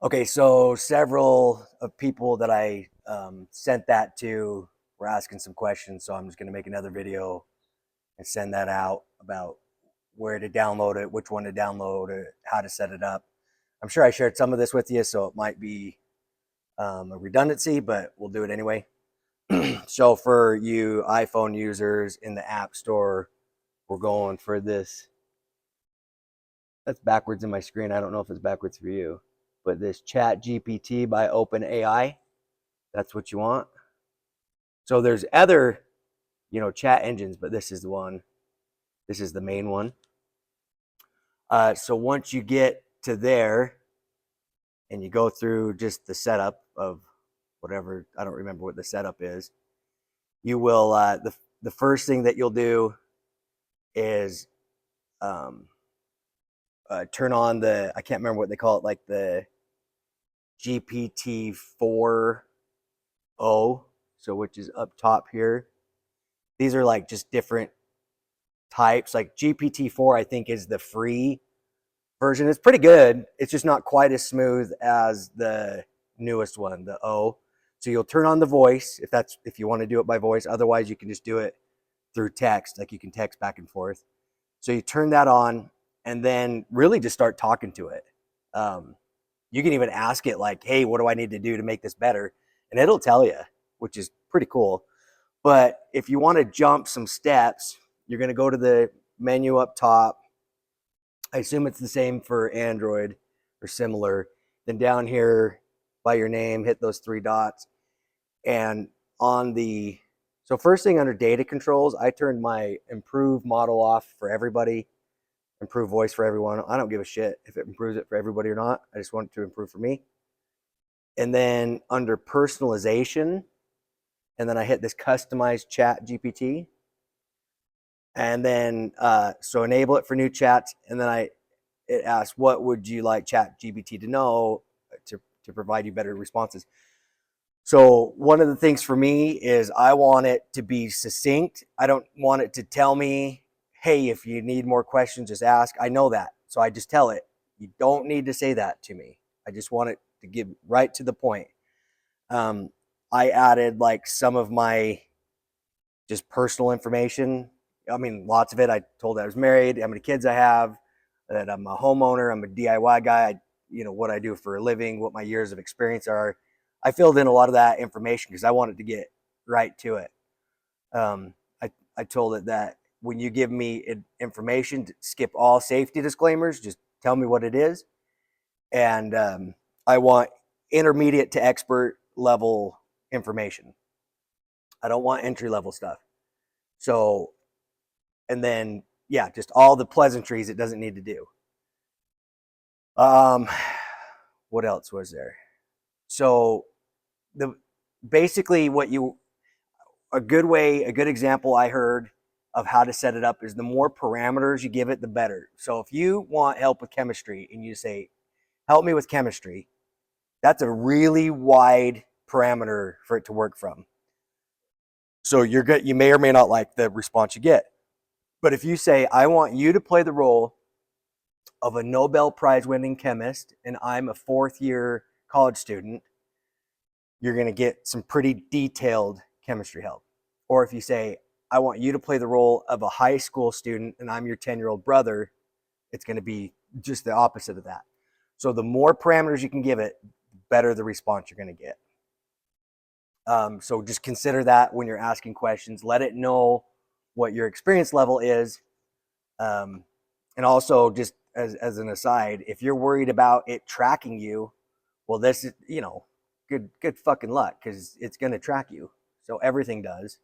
Okay, so several of people that I sent that to were asking some questions, so I'm just going to make another video and send that out about where to download it, which one to download it, how to set it up. I'm sure I shared some of this with you, so it might be a redundancy, but we'll do it anyway. So for you iPhone users in the App Store, we're going for this. That's backwards in my screen. I don't know if it's backwards for you, but this Chat GPT by OpenAI. That's what you want. So there's other, chat engines, but this is the one. This is the main one. So once you get to there and you go through just the setup of whatever, I don't remember what the setup is, you will, the first thing that you'll do is um, turn on I can't remember what they call it, like the GPT 4.0, so which is up top here. These are like just different types. Like GPT-4, I think, is the free version. It's pretty good. It's just not quite as smooth as the newest one, the O. So you'll turn on the voice if you want to do it by voice. Otherwise, you can just do it through text. Like you can text back and forth. So you turn that on, and then really just start talking to it. Um, you can even ask it like, "Hey, what do I need to do to make this better?" And it'll tell you, which is pretty cool. But if you want to jump some steps, you're going to go to the menu up top. I assume it's the same for Android or similar. Then down here by your name, hit those three dots. And so first thing under data controls, I turned my improve model off for everybody, improve voice for everyone. I don't give a shit if it improves it for everybody or not. I just want it to improve for me. And then under personalization, and then I hit this customize chat GPT. And then so enable it for new chats, and then it asks, what would you like chat GPT to know to provide you better responses. So one of the things for me is I want it to be succinct. I don't want it to tell me, hey, if you need more questions, just ask. I know that, so I just tell it, you don't need to say that to me. I just want it to give right to the point. I added like some of my just personal information. I mean, lots of it. I told I was married, how many kids I have, that I'm a homeowner, I'm a DIY guy, what I do for a living, what my years of experience are. I filled in a lot of that information because I wanted to get right to it. Um, I told it that when you give me information, skip all safety disclaimers, just tell me what it is. And I want intermediate to expert level information. I don't want entry level stuff. So, and then, yeah, just all the pleasantries it doesn't need to do. Um, what else was there? So the basically what you a good example I heard of how to set it up is the more parameters you give it, the better. So if you want help with chemistry and you say, help me with chemistry, that's a really wide parameter for it to work from. So you're good. You may or may not like the response you get. But if you say, I want you to play the role of a Nobel Prize winning chemist and I'm a fourth year college student, you're going to get some pretty detailed chemistry help. Or if you say, I want you to play the role of a high school student and I'm your 10-year-old brother, it's going to be just the opposite of that. So the more parameters you can give it, the better the response you're going to get. So just consider that when you're asking questions. Let it know what your experience level is. And also, just as an aside, if you're worried about it tracking you, well, this is, good fucking luck because it's going to track you. So everything does.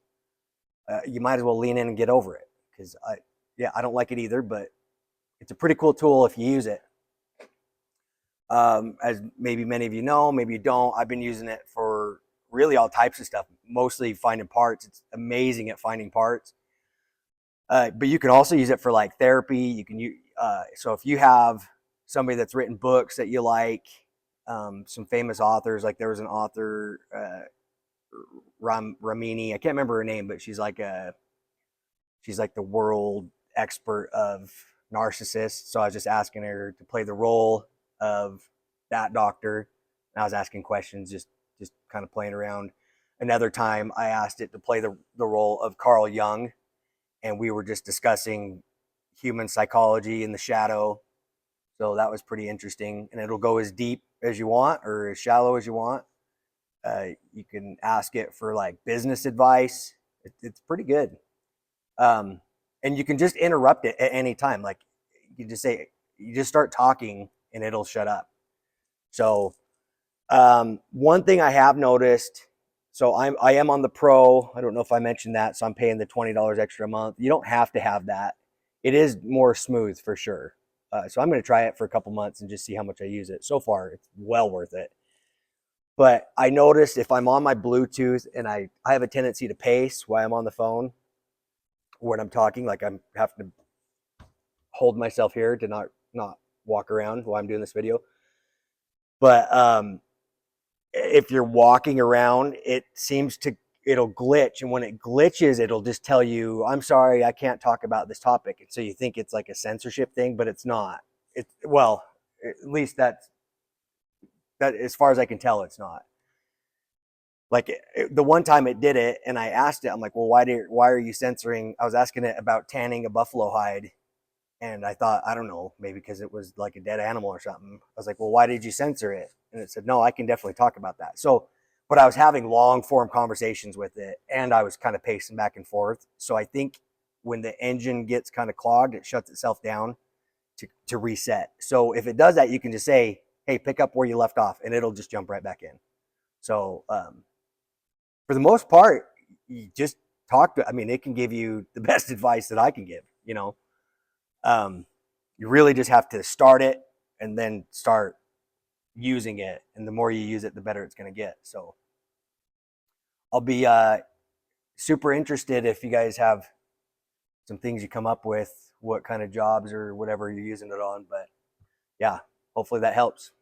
You might as well lean in and get over it because I don't like it either, but it's a pretty cool tool if you use it. As maybe many of you know, maybe you don't. I've been using it for really all types of stuff, mostly finding parts. It's amazing at finding parts. But you can also use it for like therapy. You can use so if you have somebody that's written books that you like, some famous authors, like there was an author, Ramini. I can't remember her name, but she's like the world expert of narcissists. So I was just asking her to play the role of that doctor. And I was asking questions, just kind of playing around. Another time I asked it to play the role of Carl Jung, and we were just discussing human psychology in the shadow. So that was pretty interesting. And it'll go as deep as you want or as shallow as you want. You can ask it for like business advice. It's pretty good. Um, and you can just interrupt it at any time. Like you just say, you just start talking and it'll shut up. So one thing I have noticed, so I am on the pro. I don't know if I mentioned that. So I'm paying the $20 extra a month. You don't have to have that. It is more smooth for sure. So I'm going to try it for a couple months and just see how much I use it. So far, it's well worth it. But I noticed if I'm on my Bluetooth and I have a tendency to pace while I'm on the phone when I'm talking, like I'm having to hold myself here to not walk around while I'm doing this video. But if you're walking around, it'll glitch, and when it glitches, it'll just tell you, "I'm sorry, I can't talk about this topic." And so you think it's like a censorship thing, but it's not. It's well, at least that as far as I can tell, it's not. Like the one time it did it, and I asked it, I'm like, "Well, why are you censoring?" I was asking it about tanning a buffalo hide, and I thought, I don't know, maybe because it was like a dead animal or something. I was like, "Well, why did you censor it?" And it said, "No, I can definitely talk about that." So, but I was having long form conversations with it, and I was kind of pacing back and forth. So I think when the engine gets kind of clogged, it shuts itself down to reset. So if it does that, you can just say, "Hey, pick up where you left off," and it'll just jump right back in. So for the most part, you just talk to. I mean, it can give you the best advice that I can give. Um, you really just have to start it and then start using it. And the more you use it, the better it's going to get. So I'll be super interested if you guys have some things you come up with, what kind of jobs or whatever you're using it on. But yeah, hopefully that helps.